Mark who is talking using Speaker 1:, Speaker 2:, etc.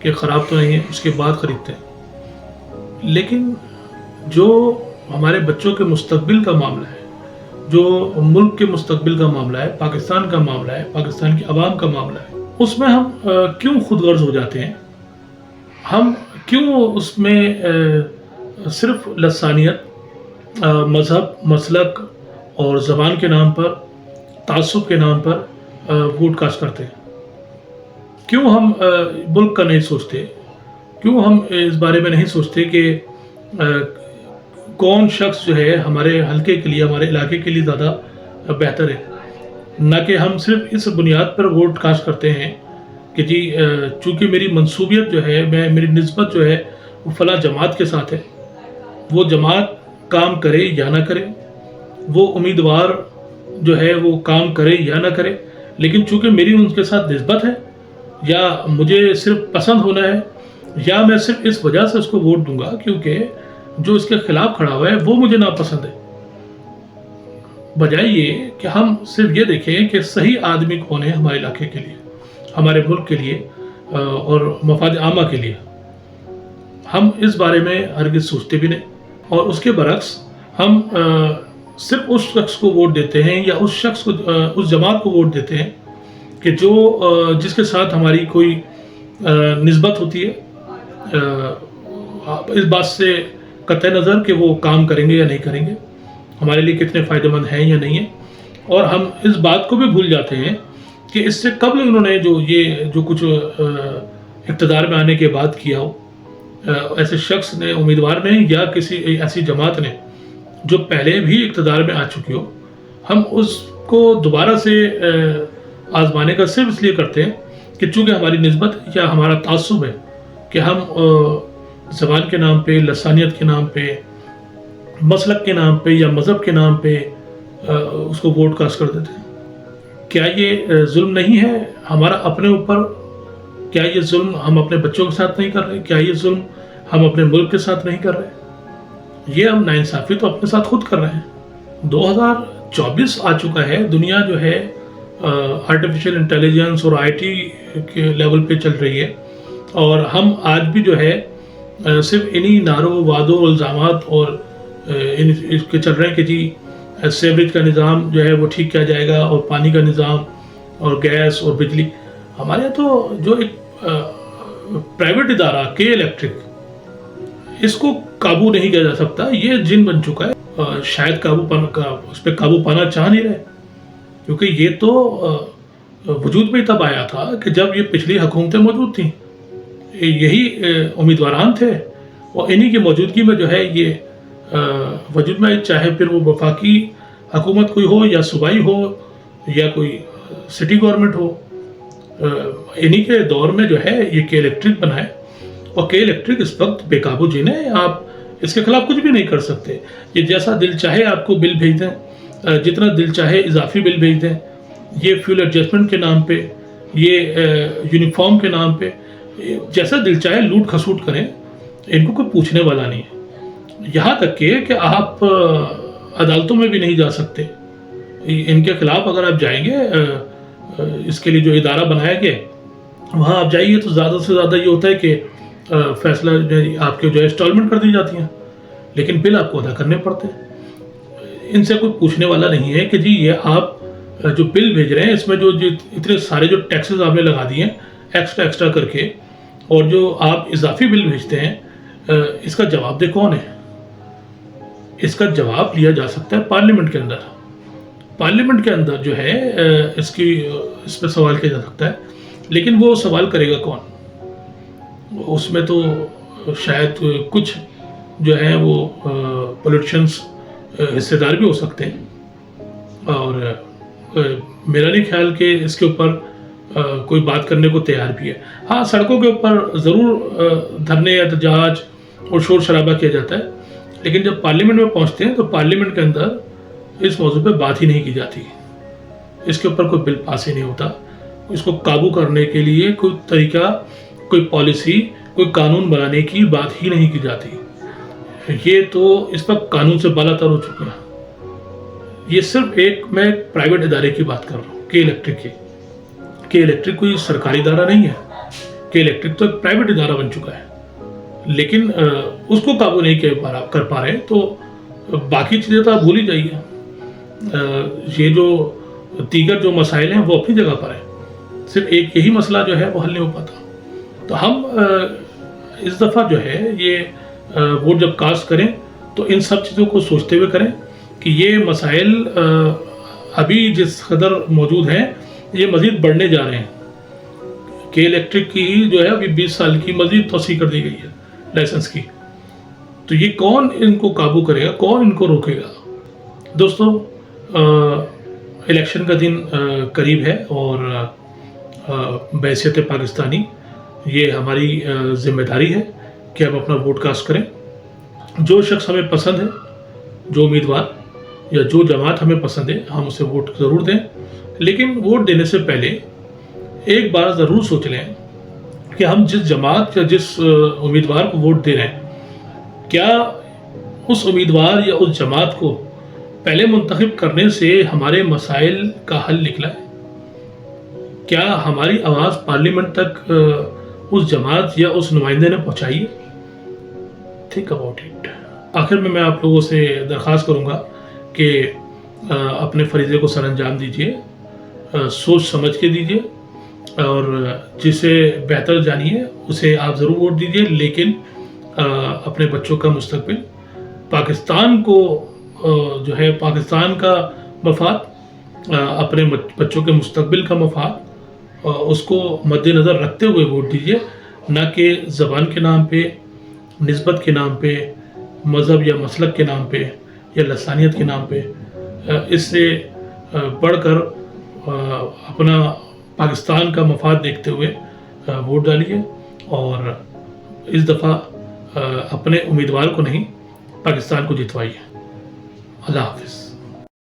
Speaker 1: کہ خراب تو نہیں ہے، اس کے بعد خریدتے ہیں۔ لیکن جو ہمارے بچوں کے مستقبل کا معاملہ ہے، جو ملک کے مستقبل کا معاملہ ہے، پاکستان کا معاملہ ہے، پاکستان کی عوام کا معاملہ ہے، اس میں ہم کیوں خود غرض ہو جاتے ہیں؟ ہم کیوں اس میں صرف لسانیت، مذہب، مسلک اور زبان کے نام پر، تعصب کے نام پر ووٹ کاسٹ کرتے ہیں؟ کیوں ہم ملک کا نہیں سوچتے؟ کیوں ہم اس بارے میں نہیں سوچتے کہ کون شخص جو ہے ہمارے حلقے کے لیے، ہمارے علاقے کے لیے زیادہ بہتر ہے؟ نہ کہ ہم صرف اس بنیاد پر ووٹ کاسٹ کرتے ہیں کہ جی چونکہ میری منصوبیت جو ہے، میری نسبت جو ہے وہ فلاں جماعت کے ساتھ ہے، وہ جماعت کام کرے یا نہ کرے، وہ امیدوار جو ہے وہ کام کرے یا نہ کرے، لیکن چونکہ میری ان کے ساتھ نسبت ہے، یا مجھے صرف پسند ہونا ہے، یا میں صرف اس وجہ سے اس کو ووٹ دوں گا کیونکہ جو اس کے خلاف کھڑا ہوا ہے وہ مجھے ناپسند ہے۔ بجائے یہ کہ ہم صرف یہ دیکھیں کہ صحیح آدمی کون ہے ہمارے علاقے کے لیے، ہمارے ملک کے لیے اور مفاد عامہ کے لیے، ہم اس بارے میں ہرگز سوچتے بھی نہیں۔ اور اس کے برعکس ہم صرف اس شخص کو ووٹ دیتے ہیں، یا اس شخص کو، اس جماعت کو ووٹ دیتے ہیں کہ جو جس کے ساتھ ہماری کوئی نسبت ہوتی ہے، اس بات سے قطع نظر کہ وہ کام کریں گے یا نہیں کریں گے، ہمارے لیے کتنے فائدہ مند ہیں یا نہیں ہیں۔ اور ہم اس بات کو بھی بھول جاتے ہیں کہ اس سے قبل انہوں نے جو کچھ اقتدار میں آنے کے بعد کیا ہو، ایسے شخص نے، امیدوار نے، یا کسی ایسی جماعت نے جو پہلے بھی اقتدار میں آ چکی ہو، ہم اس کو دوبارہ سے آزمانے کا صرف اس لیے کرتے ہیں کہ چونکہ ہماری نسبت یا ہمارا تعصب ہے کہ ہم زبان کے نام پہ، لسانیت کے نام پہ، مسلک کے نام پہ یا مذہب کے نام پہ اس کو ووٹ کاسٹ کر دیتے ہیں۔ کیا یہ ظلم نہیں ہے ہمارا اپنے اوپر؟ کیا یہ ظلم ہم اپنے بچوں کے ساتھ نہیں کر رہے؟ کیا یہ ظلم ہم اپنے ملک کے ساتھ نہیں کر رہے؟ یہ ہم ناانصافی تو اپنے ساتھ خود کر رہے ہیں۔ 2024 آ چکا ہے، دنیا جو ہے آرٹیفیشل انٹیلیجنس اور آئی ٹی کے لیول پہ چل رہی ہے، اور ہم آج بھی جو ہے صرف انہی نعروں، وعدوں، الزامات اور اس کے چل رہے ہیں کہ جی سیوریج کا نظام جو ہے وہ ٹھیک کیا جائے گا، اور پانی کا نظام اور گیس اور بجلی۔ ہمارے یہاں تو جو ایک پرائیویٹ ادارہ کے الیکٹرک، اس کو قابو نہیں کیا جا سکتا، یہ جن بن چکا ہے۔ شاید اس پہ قابو پانا چاہ نہیں رہے، کیونکہ یہ تو وجود میں تب آیا تھا کہ جب یہ پچھلی حکومتیں موجود تھیں، یہی امیدواران تھے، اور انہی کی موجودگی میں جو ہے یہ وجود میں، چاہے پھر وہ وفاقی حکومت کوئی ہو، یا صوبائی ہو، یا کوئی سٹی گورنمنٹ ہو، انہی کے دور میں جو ہے یہ کے الیکٹرک بنا ہے، اور کے الیکٹرک اس وقت بے قابو جن ہے۔ آپ اس کے خلاف کچھ بھی نہیں کر سکتے۔ یہ جیسا دل چاہے آپ کو بل بھیج دیں، جتنا دل چاہے اضافی بل بھیج دیں، یہ فیول ایڈجسٹمنٹ کے نام پہ، یہ یونیفارم کے نام پہ، جیسا دل چاہے لوٹ کھسوٹ کریں، ان کو کوئی پوچھنے والا نہیں ہے۔ یہاں تک کہ آپ عدالتوں میں بھی نہیں جا سکتے، ان کے خلاف اگر آپ جائیں گے، اس کے لیے جو ادارہ بنایا گیا وہاں آپ جائیے تو زیادہ سے زیادہ یہ ہوتا ہے کہ فیصلہ آپ کے جو ہے انسٹالمنٹ کر دی جاتی ہیں، لیکن بل آپ کو ادا کرنے پڑتے ہیں۔ ان سے کوئی پوچھنے والا نہیں ہے کہ جی یہ آپ جو بل بھیج رہے ہیں، اس میں جو اتنے سارے جو ٹیکسز آپ نے لگا دیے ہیں ایکسٹرا کر کے، اور جو آپ اضافی بل بھیجتے ہیں، اس کا جواب دہ کون ہے؟ اس کا جواب لیا جا سکتا ہے پارلیمنٹ کے اندر۔ پارلیمنٹ کے اندر جو ہے اس پہ سوال کیا جا سکتا ہے، لیکن وہ سوال کرے گا کون؟ اس میں تو شاید کچھ جو ہیں وہ پولیٹیشنز حصے دار بھی ہو سکتے ہیں، اور میرا نہیں خیال کہ اس کے اوپر کوئی بات کرنے کو تیار بھی ہے۔ ہاں، سڑکوں کے اوپر ضرور دھرنے، احتجاج اور شور شرابہ کیا جاتا ہے، لیکن جب پارلیمنٹ میں پہنچتے ہیں تو پارلیمنٹ کے اندر اس موضوع پہ بات ہی نہیں کی جاتی، اس کے اوپر کوئی بل پاس ہی نہیں ہوتا، اس کو قابو کرنے کے لیے کوئی طریقہ، کوئی پالیسی، کوئی قانون بنانے کی بات ہی نہیں کی جاتی۔ یہ تو اس وقت قانون سے بالا تر ہو چکا ہے۔ یہ صرف میں پرائیویٹ ادارے کی بات کر رہا ہوں، کے الیکٹرک کی۔ کے الیکٹرک کوئی سرکاری ادارہ نہیں ہے کہ الیکٹرک تو ایک پرائیویٹ ادارہ بن چکا ہے، لیکن اس کو قابو نہیں کر پا رہے، تو باقی چیزیں تو آپ بھول ہی جائیے۔ یہ جو دیگر جو مسائل ہیں وہ اپنی جگہ پر ہیں، صرف ایک یہی مسئلہ جو ہے وہ حل نہیں ہو پاتا۔ تو ہم اس دفعہ جو ہے یہ ووٹ جب کاسٹ کریں تو ان سب چیزوں کو سوچتے ہوئے کریں کہ یہ مسائل ابھی جس قدر موجود ہیں یہ مزید بڑھنے جا رہے ہیں کہ الیکٹرک کی جو ہے ابھی 20 سال کی مزید توسیع کر دی گئی ہے لائسنس کی۔ تو یہ کون ان کو قابو کرے گا، کون ان کو روکے گا؟ دوستو، الیکشن کا دن قریب ہے اور بحیثیت پاکستانی یہ ہماری ذمہ داری ہے کہ ہم اپنا ووٹ کاسٹ کریں۔ جو شخص ہمیں پسند ہے، جو امیدوار یا جو جماعت ہمیں پسند ہے، ہم اسے ووٹ ضرور دیں، لیکن ووٹ دینے سے پہلے ایک بار ضرور سوچ لیں کہ ہم جس جماعت یا جس امیدوار کو ووٹ دے رہے ہیں، کیا اس امیدوار یا اس جماعت کو پہلے منتخب کرنے سے ہمارے مسائل کا حل نکلا ہے؟ کیا ہماری آواز پارلیمنٹ تک اس جماعت یا اس نمائندے نے پہنچائی ہے؟ Think about it. آخر میں آپ لوگوں سے درخواست کروں گا کہ اپنے فریضے کو سر انجام دیجیے، سوچ سمجھ کے دیجیے، اور جسے بہتر جانیے اسے آپ ضرور ووٹ دیجیے، لیکن اپنے بچوں کا مستقبل، پاکستان کو جو ہے پاکستان کا مفاد، اپنے بچوں کے مستقبل کا مفاد، اس کو مد نظر رکھتے ہوئے ووٹ دیجیے، نہ کہ زبان کے نام پہ، نسبت کے نام پہ، مذہب یا مسلک کے نام پہ یا لسانیت کے نام پہ۔ اس سے بڑھ کر اپنا پاکستان کا مفاد دیکھتے ہوئے ووٹ ڈالیے، اور اس دفعہ اپنے امیدوار کو نہیں، پاکستان کو جتوائیے۔ اللہ حافظ۔